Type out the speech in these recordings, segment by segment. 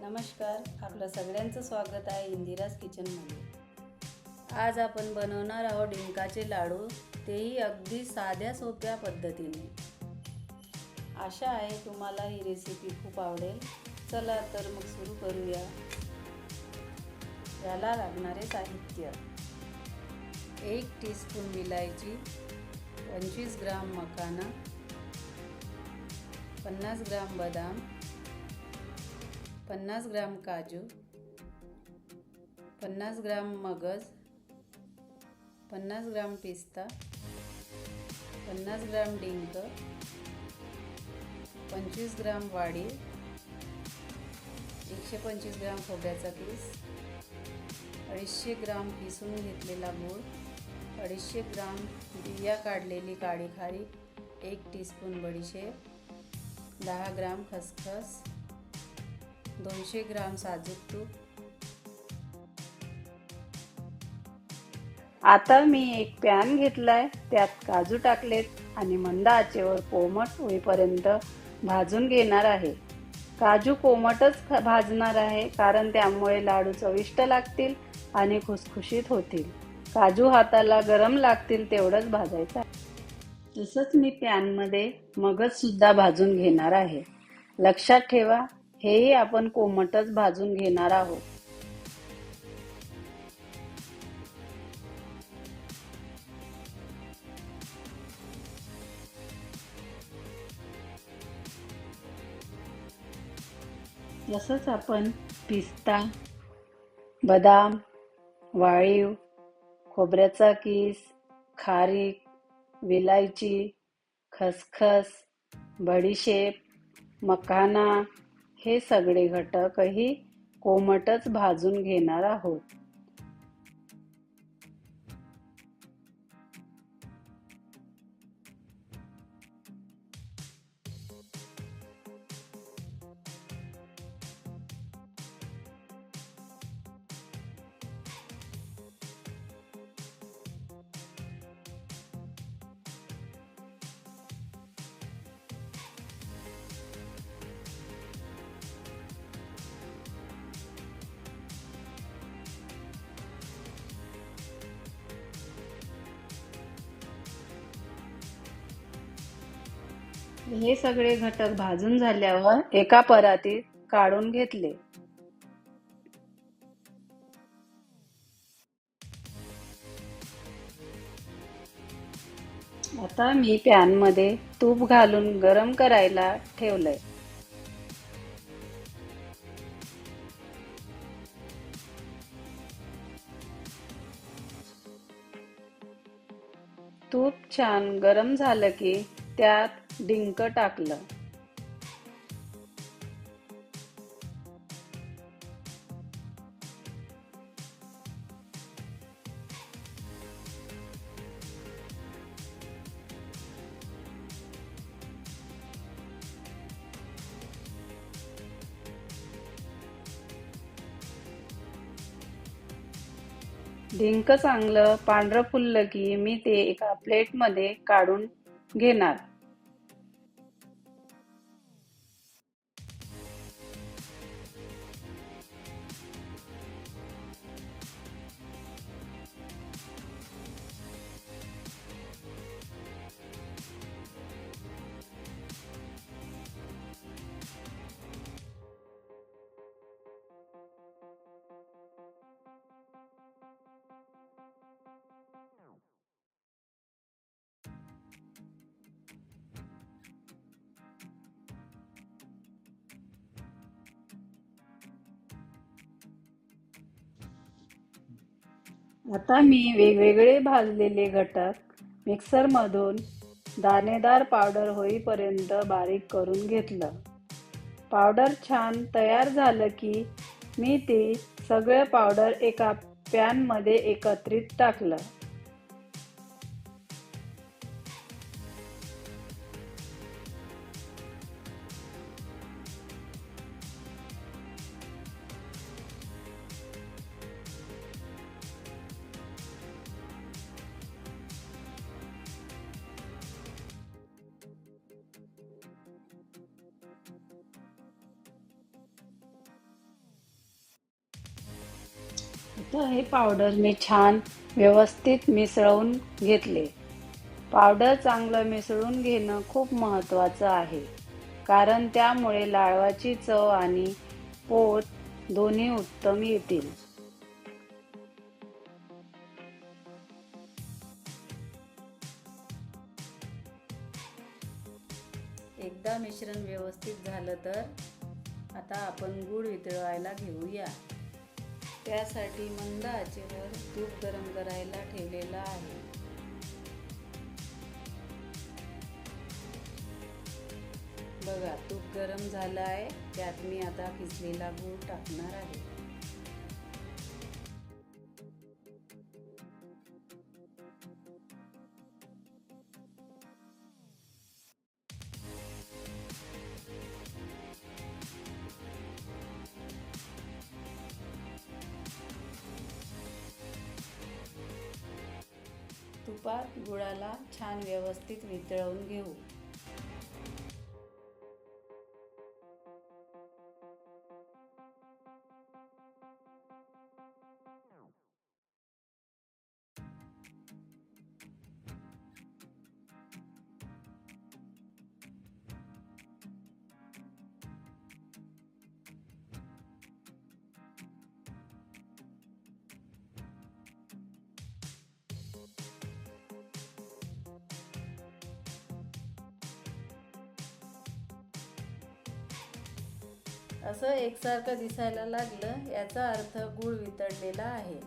नमस्कार, आपलं सगळ्यांचं स्वागत आहे इंदिराज किचनमध्ये। आज आपण बनवणार आहोत डिंकाचे लाडू, तेही अगदी साध्या सोप्या पद्धतीने। आशा आहे तुम्हाला ही रेसिपी खूप आवडेल। चला तर मग सुरू करूया। याला लागणारे साहित्य: 1 टीस्पून विलायची, 25 ग्राम मखाना, 50 ग्राम बदाम, 50 ग्राम काजू, 50 ग्राम मगज, 50 ग्राम पिस्ता, 50 ग्राम डिंक, 25 ग्राम वाडीर, 125 ग्राम खोबऱ्याचा किस, 250 ग्राम किसून घेतलेला गूळ, 250 ग्राम बिया काढलेली काळी खारीक, 1 टीस्पून बडीशेप, 10 ग्राम खसखस, 200 ग्राम साजूक तूप। आता मी एक पॅन घेतलाय, त्यात काजू टाकलेत आणि मंद आचेवर कोमट होईपर्यंत भाजून घेणार आहे। काजू कोमटच भाजणार आहे, कारण त्यामुळे लाडू चविष्ट लागतील आणि खुसखुशीत होतील। काजू हाताला गरम लागतील तेवढंच भाजायचं आहे। तसंच मी पॅनमध्ये मगज सुद्धा भाजून घेणार आहे। लक्षात ठेवा, हेही आपण कोमटच भाजून घेणार आहोत। तसंच आपण पिस्ता, बदाम, वाळीव, खोबऱ्याचा किस, खारीक, विलायची, खसखस, बडीशेप, मखाना हे सगळे घटकही कोमटच भाजून घेणार आहोत। हे सगळे घटक भाजून झाल्यावर एका परातीत काढून घेतले। आता मी पॅनमध्ये तूप घालून गरम करायला ठेवलंय। तूप छान गरम झालं की त्यात डिंक टाकलं। डिंक चांगलं पांढरं फुललं की मी ते एका प्लेटमध्ये काढून घेणार। आता मी वेगवेगळे भाजलेले घटक मिक्सरमधून दाणेदार पावडर होईपर्यंत बारीक करून घेतलं। पावडर छान तयार झालं की मी ते सगळं पावडर एका पॅनमध्ये एकत्रित टाकलं। आता हे पावडर मी छान व्यवस्थित मिसळून घेतले. पावडर चांगलं मिसळून घेणं खूप महत्त्वाचं आहे, कारण त्यामुळे लाडवाची चव आणि पोत दोन्ही उत्तम येतील. एकदा मिश्रण व्यवस्थित झालं तर आता आपण गूळ वितळवायला घेऊया. त्यासाठी मंद आचेवर तूप गरम करायला ठेवलेलं आहे. बघा, तूप गरम झालं आहे. त्यात मी आता किसलेला गूळ टाकणार आहे. तुपात गुळाला छान व्यवस्थित वितळवून घेऊ. असं एकसारखं दिसायला लागलं याचा अर्थ गूळ वितळलेला आहे.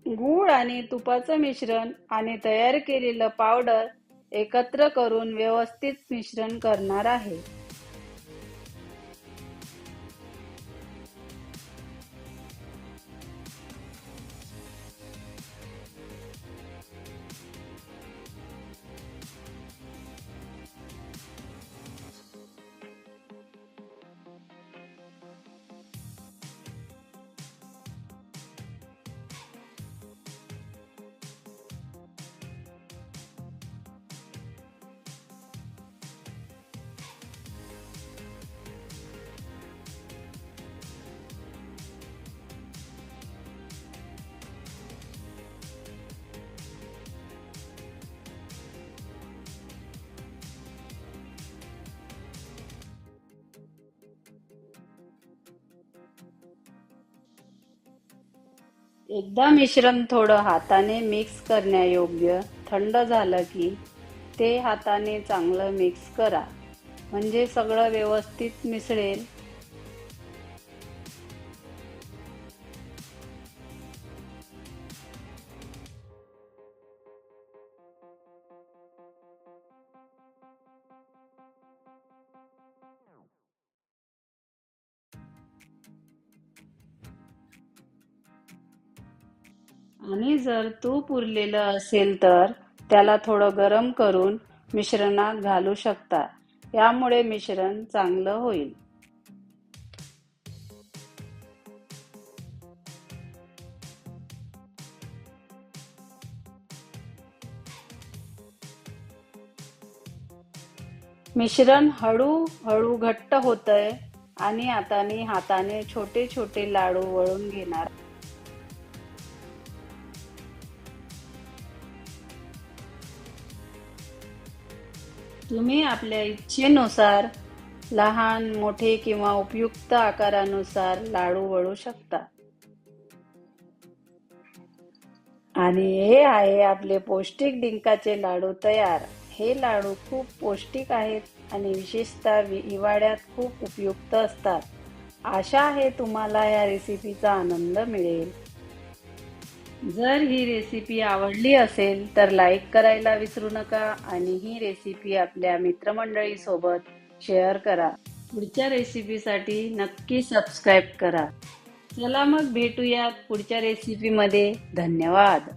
गूळ आणि तुपाचं मिश्रण आणि तयार केलेलं पावडर एकत्र करून व्यवस्थित मिश्रण करणार आहे. एकदा मिश्रण थोडं हाताने मिक्स करण्यायोग्य थंड झालं की ते हाताने चांगलं मिक्स करा, म्हणजे सगळं व्यवस्थित मिसळेल. आणि जर तूप उरलेलं असेल तर त्याला थोडं गरम करून मिश्रणात घालू शकता. यामुळे मिश्रण चांगलं होईल. मिश्रण हळूहळू घट्ट होतंय आणि आता मी हाताने छोटे छोटे लाडू वळून घेणार. तुम्ही आपल्या इच्छेनुसार लहान, मोठे किंवा उपयुक्त आकारानुसार लाडू वळू शकता. आणि हे आहे आपले पौष्टिक डिंकाचे लाडू तयार. हे लाडू खूप पौष्टिक आहेत आणि विशेषतः हिवाळ्यात खूप उपयुक्त असतात. आशा आहे तुम्हाला या रेसिपीचा आनंद मिळेल. जर ही रेसिपी आवडली असेल तर लाईक करायला विसरू नका आणि ही रेसिपी आपल्या मित्रमंडळी सोबत शेअर करा. पुढच्या रेसिपीसाठी नक्की सबस्क्राईब करा. चला मग भेटूयात पुढच्या रेसिपीमध्ये. धन्यवाद.